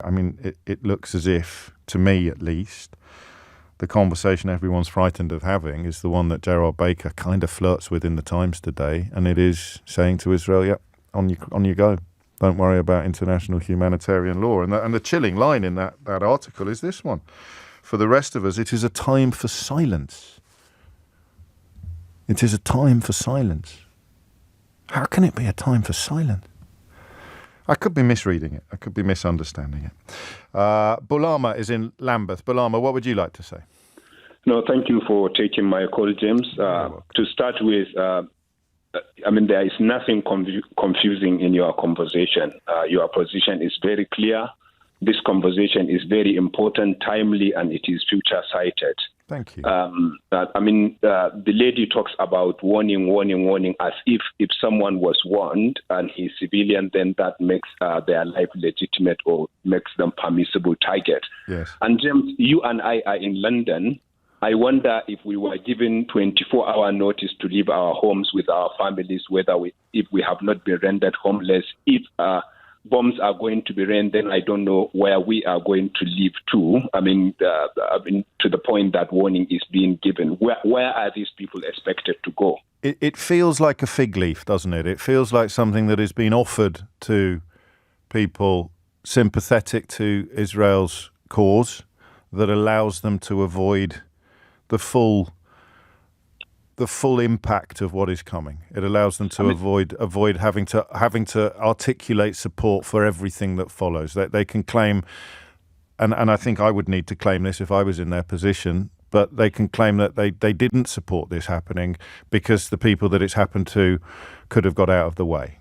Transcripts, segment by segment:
I mean, it looks as if, to me at least, the conversation everyone's frightened of having is the one that Gerard Baker kind of flirts with in the Times today, and it is saying to Israel, "Yep, on you go. Don't worry about international humanitarian law." And the chilling line in that article is this one: "For the rest of us, it is a time for silence. It is a time for silence." How can it be a time for silence? I could be misreading it. I could be misunderstanding it. Bulama is in Lambeth. Bulama, what would you like to say? No, thank you for taking my call, James. To start with, there is nothing confusing in your conversation. Your position is very clear. This conversation is very important, timely, and it is future-sighted. Thank you. The lady talks about warning, as if someone was warned and he's civilian, then that makes their life legitimate or makes them permissible target. Yes. And James, you and I are in London. I wonder if we were given 24-hour notice to leave our homes with our families, if we have not been rendered homeless, if bombs are going to be rained, then I don't know where we are going to live to. To the point that warning is being given. Where are these people expected to go? It feels like a fig leaf, doesn't it? It feels like something that has been offered to people sympathetic to Israel's cause that allows them to avoid the full impact of what is coming. It allows them to avoid having to articulate support for everything that follows. They can claim, and I think I would need to claim this if I was in their position, but they can claim that they didn't support this happening because the people that it's happened to could have got out of the way.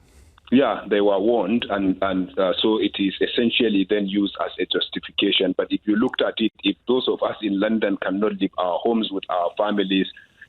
Yeah, they were warned, and so it is essentially then used as a justification. But if you looked at it, if those of us in London cannot leave our homes with our families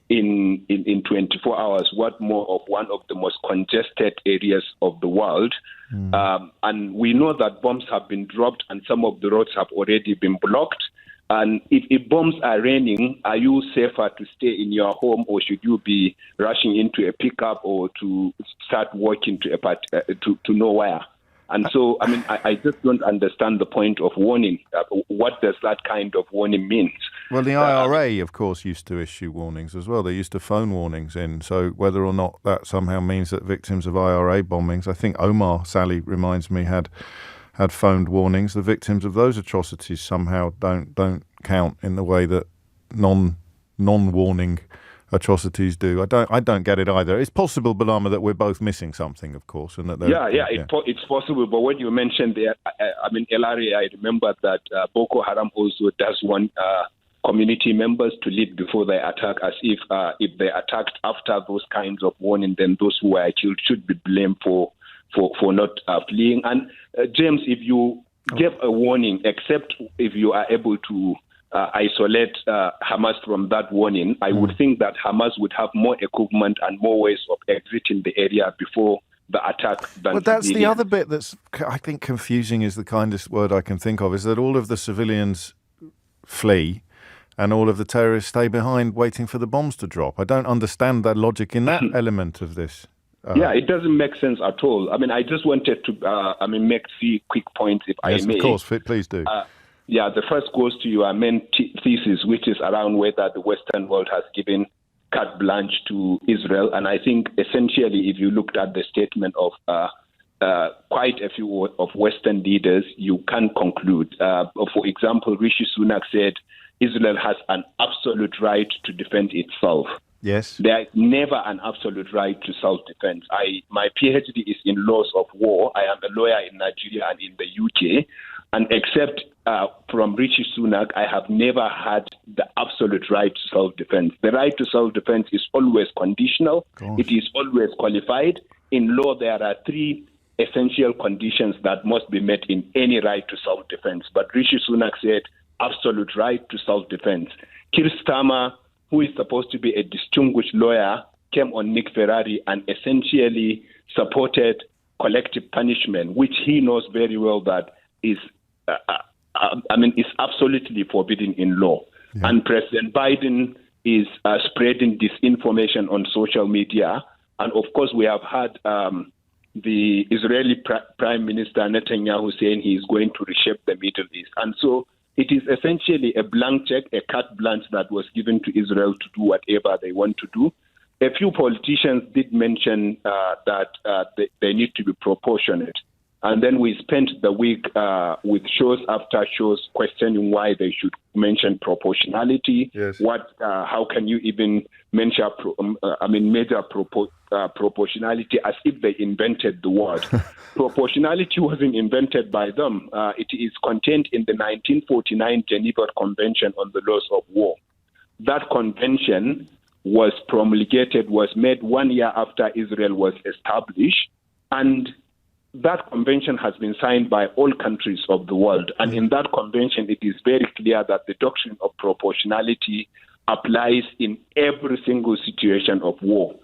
in 24 hours, what more of one of the most congested areas of the world? And we know that bombs have been dropped and some of the roads have already been blocked. And if bombs are raining, are you safer to stay in your home, or should you be rushing into a pickup or to start walking to nowhere? And so, I just don't understand the point of warning. What does that kind of warning mean? Well, the IRA, of course, used to issue warnings as well. They used to phone warnings in. So whether or not that somehow means that victims of IRA bombings, I think Omar, Sally reminds me, had phoned warnings. The victims of those atrocities somehow don't count in the way that non-warning atrocities do. I don't get it either. It's possible, Bulama, that we're both missing something, of course, and that it's possible. But when you mentioned the, LRA, I remember that Boko Haram also does want community members to leave before they attack, as if they attacked after those kinds of warning, then those who were killed should be blamed for not fleeing. And James, if you give a warning, except if you are able to isolate Hamas from that warning, I would think that Hamas would have more equipment and more ways of exiting the area before the attack. But that's the other bit that's, I think, confusing is the kindest word I can think of, is that all of the civilians flee and all of the terrorists stay behind waiting for the bombs to drop. I don't understand that logic in that element of this. It doesn't make sense at all. I just wanted to make 3 quick points, if I may. Yes, of course. Please do. The first goes to your main thesis, which is around whether the Western world has given carte blanche to Israel. And I think essentially, if you looked at the statement of quite a few of Western leaders, you can conclude. For example, Rishi Sunak said Israel has an absolute right to defend itself. Yes. There is never an absolute right to self-defense. My PhD is in laws of war. I am a lawyer in Nigeria and in the UK. And except from Rishi Sunak, I have never had the absolute right to self-defense. The right to self-defense is always conditional. It is always qualified. In law, there are 3 essential conditions that must be met in any right to self-defense. But Rishi Sunak said absolute right to self-defense. Keir Starmer, who is supposed to be a distinguished lawyer, came on Nick Ferrari and essentially supported collective punishment, which he knows very well that is absolutely forbidden in law. Yeah. And President Biden is spreading disinformation on social media. And of course, we have had the Israeli Prime Minister Netanyahu saying he is going to reshape the Middle East. And so it is essentially a blank check, a carte blanche that was given to Israel to do whatever they want to do. A few politicians did mention that they need to be proportionate. And then we spent the week with shows after shows questioning why they should mention proportionality. Yes. How can you even measure proportionality as if they invented the word? Proportionality wasn't invented by them. It is contained in the 1949 Geneva Convention on the Laws of War. That convention was made 1 year after Israel was established, and that convention has been signed by all countries of the world. And in that convention, it is very clear that the doctrine of proportionality applies in every single situation of war.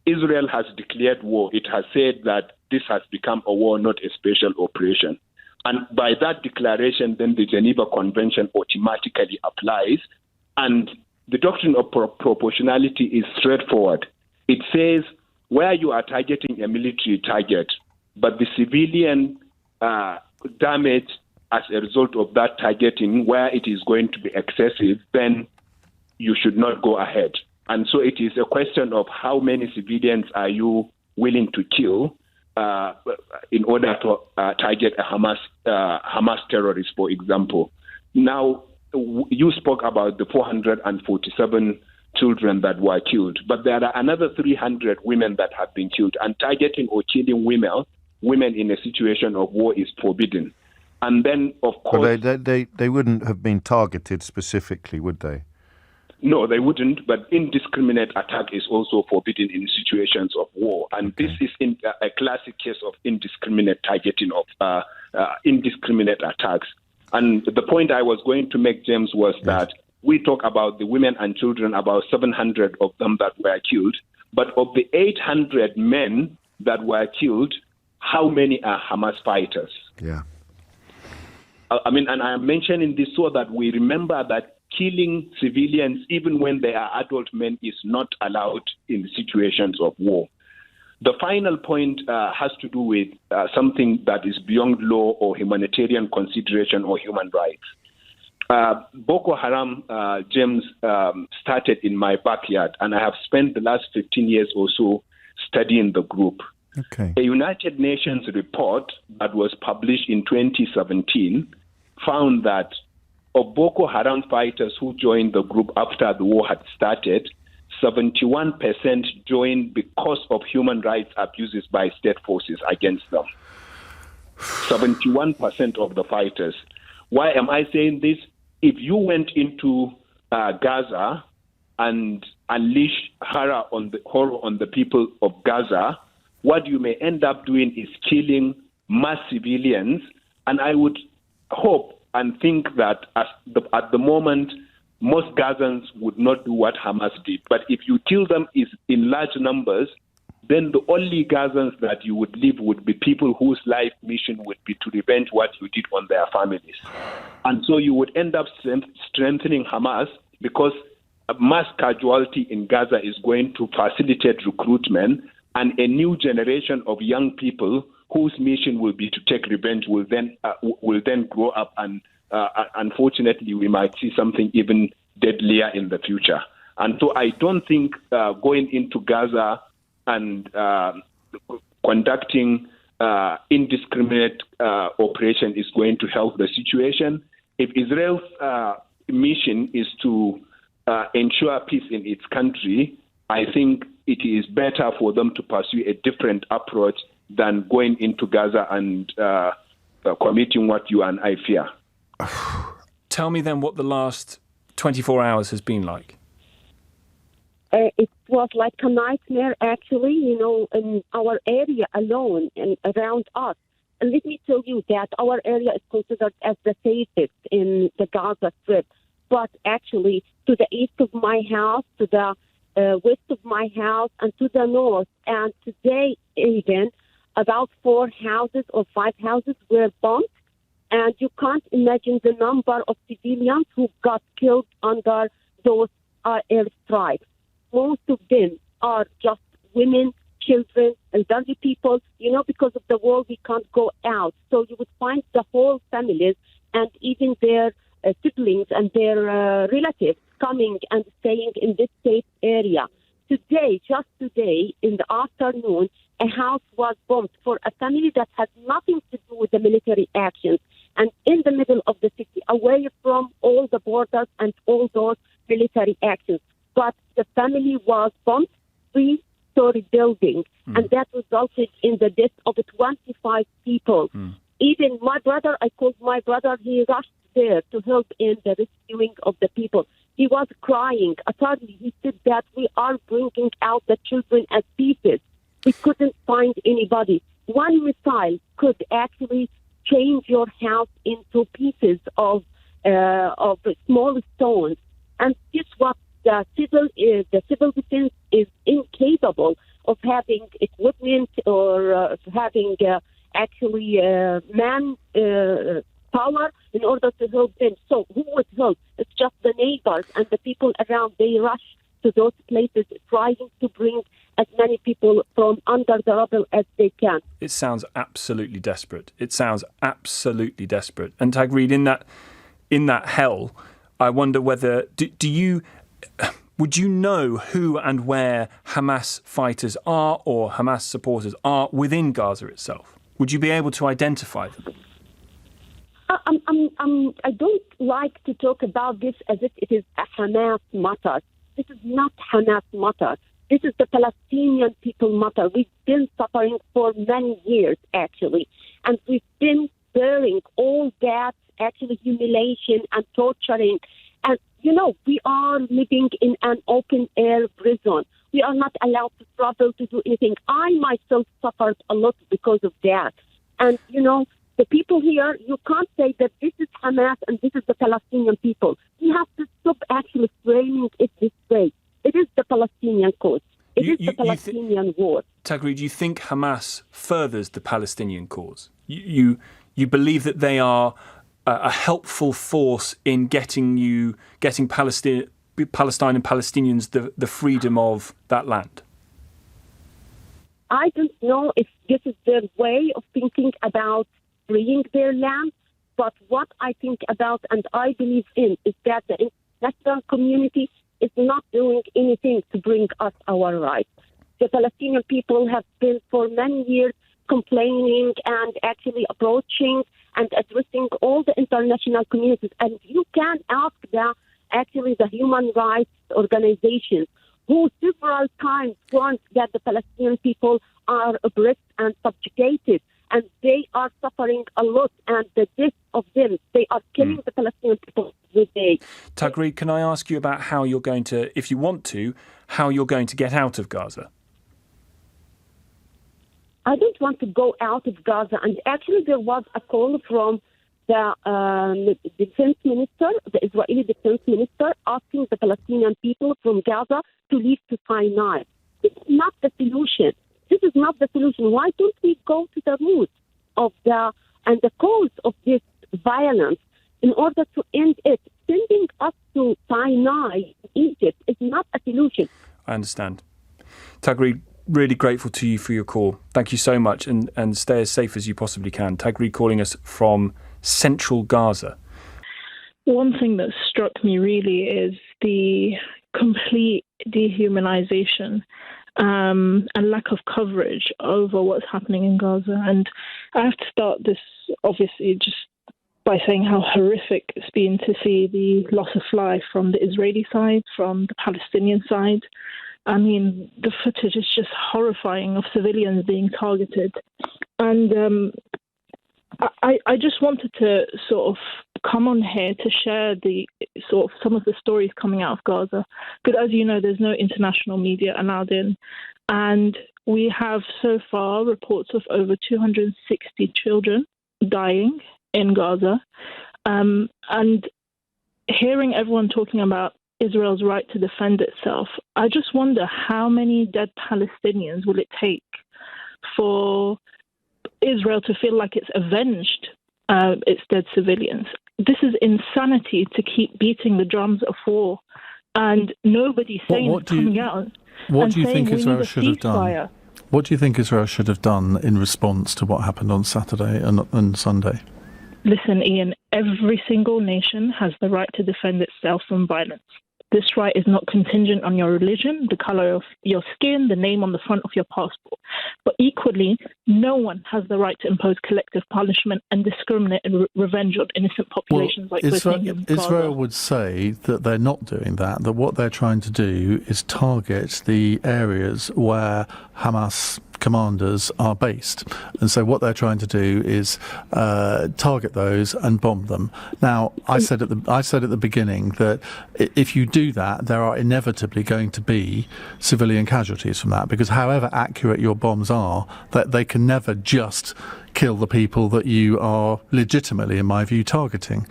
Israel has declared war. It has said that this has become a war, not a special operation. And by that declaration, then the Geneva Convention automatically applies. And the doctrine of proportionality is straightforward. It says where you are targeting a military target, but the civilian damage as a result of that targeting, where it is going to be excessive, then you should not go ahead. And so it is a question of how many civilians are you willing to kill in order to target a Hamas terrorist, for example. Now, you spoke about the 447 children that were killed, but there are another 300 women that have been killed, and targeting or killing women in a situation of war is forbidden. And then, of course... But they wouldn't have been targeted specifically, would they? No, they wouldn't, but indiscriminate attack is also forbidden in situations of war. And this is a classic case of indiscriminate targeting of indiscriminate attacks. And the point I was going to make, James, was that we talk about the women and children, about 700 of them that were killed. But of the 800 men that were killed, how many are Hamas fighters? Yeah. And I am mentioning this so that we remember that killing civilians, even when they are adult men, is not allowed in situations of war. The final point has to do with something that is beyond law or humanitarian consideration or human rights. Boko Haram, James, started in my backyard, and I have spent the last 15 years or so studying the group. Okay. A United Nations report that was published in 2017 found that of Boko Haram fighters who joined the group after the war had started, 71% joined because of human rights abuses by state forces against them. 71% of the fighters. Why am I saying this? If you went into Gaza and unleashed horror on the people of Gaza, what you may end up doing is killing mass civilians. And I would hope and think that at the moment, most Gazans would not do what Hamas did. But if you kill them in large numbers, then the only Gazans that you would leave would be people whose life mission would be to revenge what you did on their families. And so you would end up strengthening Hamas, because a mass casualty in Gaza is going to facilitate recruitment, and a new generation of young people whose mission will be to take revenge will then grow up, and unfortunately we might see something even deadlier in the future. And so I don't think going into Gaza and conducting indiscriminate operation is going to help the situation. If Israel's mission is to ensure peace in its country, I think it is better for them to pursue a different approach than going into Gaza and committing what you and I fear. Tell me then what the last 24 hours has been like. It was like a nightmare, actually, in our area alone and around us. And let me tell you that our area is considered as the safest in the Gaza Strip. But actually, to the east of my house, to the west of my house, and to the north, and today even, about 4 houses or 5 houses were bombed. And you can't imagine the number of civilians who got killed under those airstrikes. Most of them are just women, children, elderly people. Because of the war, we can't go out. So you would find the whole families and even their siblings and their relatives coming and staying in this safe area. Just today, in the afternoon, a house was bombed for a family that had nothing to do with the military actions, and in the middle of the city, away from all the borders and all those military actions. But the family was bombed, 3-story building, and that resulted in the death of 25 people. Even my brother, I called my brother, he rushed there to help in the rescuing of the people. He was crying. Apparently, he said that we are bringing out the children as pieces. We couldn't find anybody. One missile could actually change your house into pieces of small stones. And this what the civil defense is incapable of having equipment or having man power in order to help them. So who would help? It's just the neighbors and the people around. They rush to those places trying to bring as many people from under the rubble as they can. It sounds absolutely desperate. And Taghreed, in that hell, I wonder whether would you know who and where Hamas fighters are or Hamas supporters are within Gaza itself? Would you be able to identify them? I don't like to talk about this as if it is a Hamas matter. This is not Hamas matter. This is the Palestinian people matter. We've been suffering for many years, actually, and we've been bearing all that humiliation and torturing. And, we are living in an open-air prison. We are not allowed to travel to do anything. I myself suffered a lot because of that. And, the people here, you can't say that this is Hamas and this is the Palestinian people. You have to stop actually framing it this way. It is the Palestinian cause. It is the Palestinian war. Taghreed, you think Hamas furthers the Palestinian cause? You believe that they are a helpful force in getting Palestine and Palestinians the freedom of that land? I don't know if this is their way of thinking about freeing their land, but what I think about and I believe in is that the international community is not doing anything to bring us our rights. The Palestinian people have been for many years complaining and actually approaching and addressing all the international communities. And you can ask the human rights organizations who several times warned that the Palestinian people are oppressed and subjugated, and they are suffering a lot, and the death of them, they are killing the Palestinian people every day. Taghreed, can I ask you about how you're going to, if you want to, how you're going to get out of Gaza? I don't want to go out of Gaza, and actually there was a call from the defense minister, the Israeli defense minister, asking the Palestinian people from Gaza to leave to Sinai. This is not the solution. Why don't we go to the root of the cause of this violence in order to end it? Sending us to Sinai, Egypt, is not a solution. I understand. Taghreed, really grateful to you for your call. Thank you so much, and stay as safe as you possibly can. Taghreed calling us from central Gaza. One thing that struck me really is the complete dehumanization and lack of coverage over what's happening in Gaza. And I have to start this, obviously, just by saying how horrific it's been to see the loss of life from the Israeli side, from the Palestinian side. I mean, the footage is just horrifying of civilians being targeted. And I just wanted to sort of come on here to share the sort of some of the stories coming out of Gaza. Because as you know, there's no international media allowed in. And we have so far reports of over 260 children dying in Gaza. And hearing everyone talking about Israel's right to defend itself, I just wonder how many dead Palestinians will it take for Israel to feel like it's avenged its dead civilians. This is insanity to keep beating the drums of war, and nobody's saying coming out. What do you think Israel should have done? What do you think Israel should have done in response to what happened on Saturday and Sunday? Listen, Iain, every single nation has the right to defend itself from violence. This right is not contingent on your religion, the color of your skin, the name on the front of your passport. But equally, no one has the right to impose collective punishment and discriminate and revenge on innocent populations like we're seeing in Gaza. Israel would say that they're not doing that what they're trying to do is target the areas where Hamas commanders are based, and so what they're trying to do is target those and bomb them. Now, I said at the beginning that if you do that, there are inevitably going to be civilian casualties from that, because however accurate your bombs are, that they can never just kill the people that you are legitimately, in my view, targeting.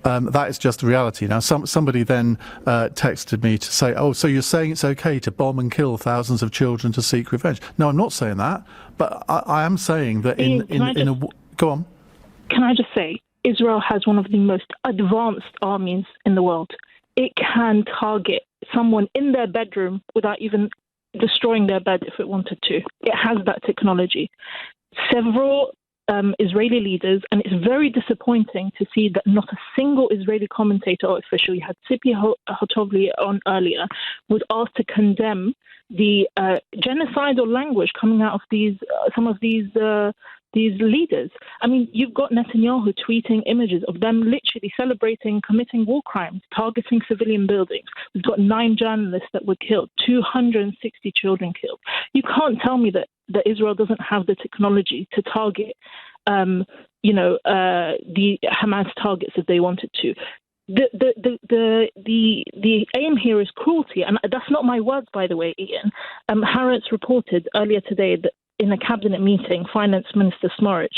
That is just reality. Now, somebody then texted me to say, oh, so you're saying it's okay to bomb and kill thousands of children to seek revenge? No, I'm not saying that, but I am saying that go on. Can I just say, Israel has one of the most advanced armies in the world. It can target someone in their bedroom without even destroying their bed if it wanted to. It has that technology. Several Israeli leaders, and it's very disappointing to see that not a single Israeli commentator or official, you had Tzipi Hotovli on earlier, was asked to condemn the genocidal language coming out of some of these leaders. I mean, you've got Netanyahu tweeting images of them literally celebrating, committing war crimes, targeting civilian buildings. We've got 9 journalists that were killed, 260 children killed. You can't tell me that Israel doesn't have the technology to target, the Hamas targets if they wanted to. The aim here is cruelty, and that's not my words, by the way, Iain. Haaretz reported earlier today that in a cabinet meeting, Finance Minister Swarbrick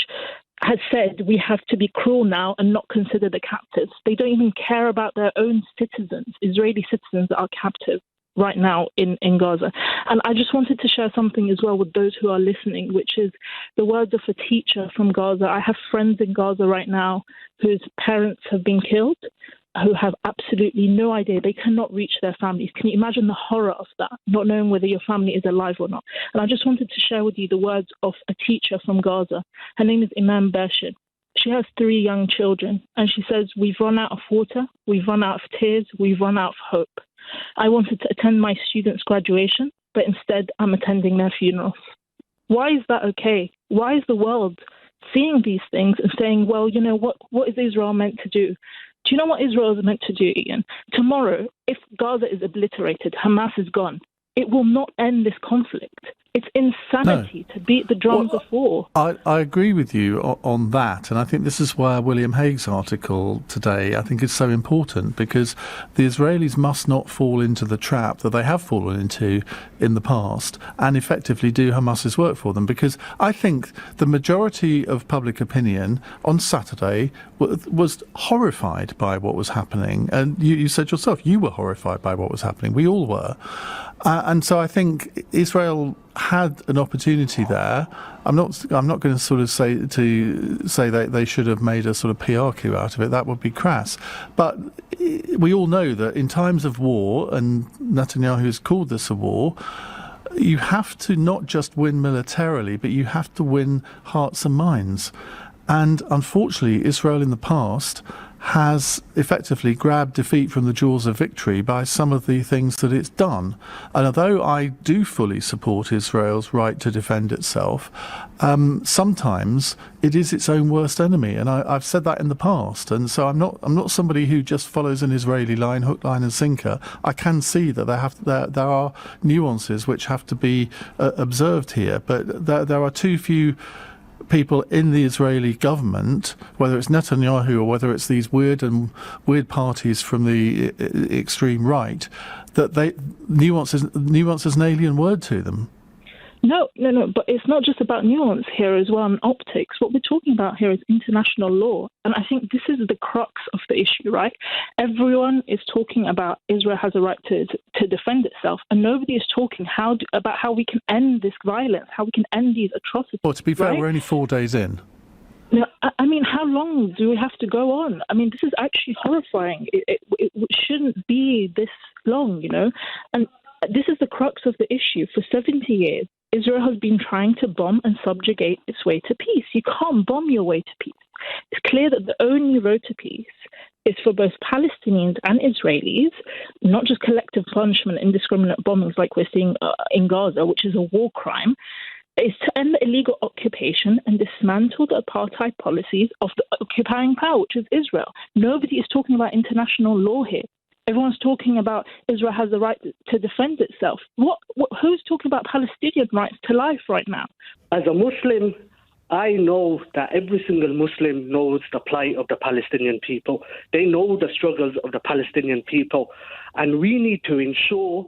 had said we have to be cruel now and not consider the captives. They don't even care about their own citizens, Israeli citizens that are captive right now in Gaza. And I just wanted to share something as well with those who are listening, which is the words of a teacher from Gaza. I have friends in Gaza right now whose parents have been killed, who have absolutely no idea. They cannot reach their families. Can you imagine the horror of that, not knowing whether your family is alive or not? And I just wanted to share with you the words of a teacher from Gaza. Her name is Imam Bashir. She has 3 young children, and she says, we've run out of water, we've run out of tears, we've run out of hope. I wanted to attend my students' graduation, but instead I'm attending their funerals. Why is that okay? Why is the world seeing these things and saying, well, you know, what is Israel meant to do? Do you know what Israel is meant to do, Iain? Tomorrow, if Gaza is obliterated, Hamas is gone, it will not end this conflict. It's insanity to beat the drums of war. I agree with you on that, and I think this is where William Hague's article today, I think, is so important, because the Israelis must not fall into the trap that they have fallen into in the past and effectively do Hamas's work for them, because I think the majority of public opinion on Saturday was horrified by what was happening, and you said yourself you were horrified by what was happening. We all were. And so I think Israel had an opportunity there. I'm not going to sort of say that they should have made a sort of PR coup out of it. That would be crass. But we all know that in times of war, and Netanyahu has called this a war, you have to not just win militarily, but you have to win hearts and minds. And unfortunately, Israel in the past has effectively grabbed defeat from the jaws of victory by some of the things that it's done. And although I do fully support Israel's right to defend itself, sometimes it is its own worst enemy, and I've said that in the past. And so I'm not somebody who just follows an Israeli line, hook, line, and sinker. I can see that there are nuances which have to be observed here, but there are too few people in the Israeli government, whether it's Netanyahu or whether it's these weird parties from the extreme right, that nuance is an alien word to them. No, but it's not just about nuance here as well and optics. What we're talking about here is international law. And I think this is the crux of the issue, right? Everyone is talking about Israel has a right to defend itself, and nobody is talking about how we can end this violence, how we can end these atrocities. Well, to be fair, right? We're only 4 days in. No, I mean, how long do we have to go on? I mean, this is actually horrifying. It shouldn't be this long, you know? And This is the crux of the issue. For 70 years, Israel has been trying to bomb and subjugate its way to peace. You can't bomb your way to peace. It's clear that the only road to peace is for both Palestinians and Israelis, not just collective punishment, indiscriminate bombings like we're seeing in Gaza, which is a war crime, is to end the illegal occupation and dismantle the apartheid policies of the occupying power, which is Israel. Nobody is talking about international law here. Everyone's talking about Israel has the right to defend itself. Who's talking about Palestinian rights to life right now? As a Muslim, I know that every single Muslim knows the plight of the Palestinian people. They know the struggles of the Palestinian people. And we need to ensure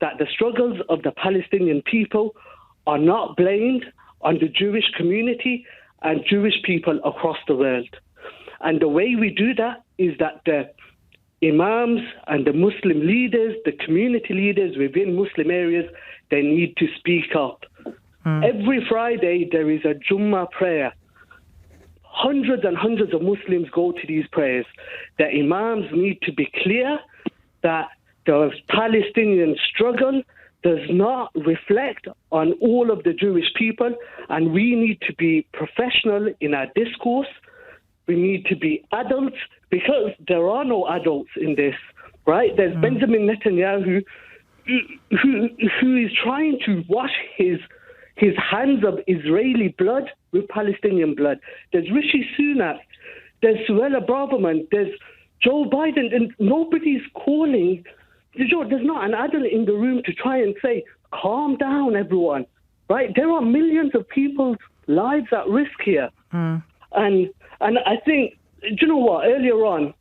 that the struggles of the Palestinian people are not blamed on the Jewish community and Jewish people across the world. And the way we do that is that the imams and the Muslim leaders, the community leaders within Muslim areas, they need to speak up. Every Friday, there is a Jummah prayer. Hundreds and hundreds of Muslims go to these prayers. The imams need to be clear that the Palestinian struggle does not reflect on all of the Jewish people, and we need to be professional in our discourse. We need to be adults, because there are no adults in this, right? There's Benjamin Netanyahu who is trying to wash his hands of Israeli blood with Palestinian blood. There's Rishi Sunak, there's Suella Braverman, there's Joe Biden, and nobody's calling. There's not an adult in the room to try and say, calm down, everyone, right? There are millions of people's lives at risk here. And I think, do you know what? Earlier on,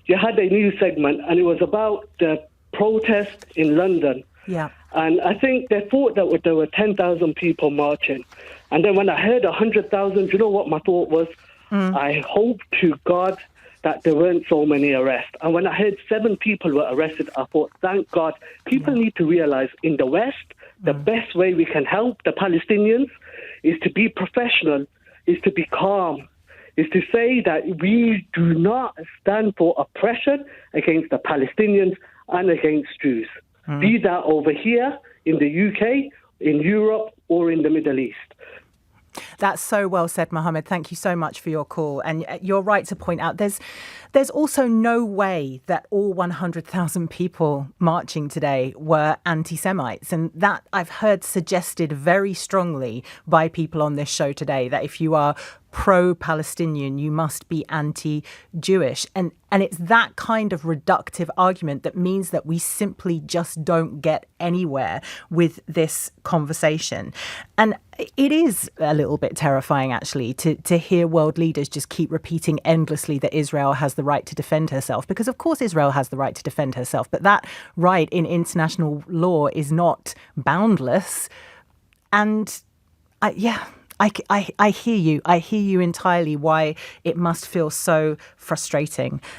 you had a news segment, and it was about the protest in London. Yeah. And I think they thought that there were 10,000 people marching. And then when I heard 100,000, you know what my thought was? I hope to God that there weren't so many arrests. And when I heard 7 people were arrested, I thought, thank God. People need to realize in the West, the best way we can help the Palestinians is to be professional, is to be calm, is to say that we do not stand for oppression against the Palestinians and against Jews. Be that over here in the UK, in Europe, or in the Middle East. That's so well said, Mohammed. Thank you so much for your call. And you're right to point out there's also no way that all 100,000 people marching today were anti-Semites. And that I've heard suggested very strongly by people on this show today, that if you are pro-Palestinian, you must be anti-Jewish. And it's that kind of reductive argument that means that we simply just don't get anywhere with this conversation. And it is a little bit terrifying, actually, to hear world leaders just keep repeating endlessly that Israel has the right to defend herself, because of course Israel has the right to defend herself, but that right in international law is not boundless. And I hear you. I hear you entirely why it must feel so frustrating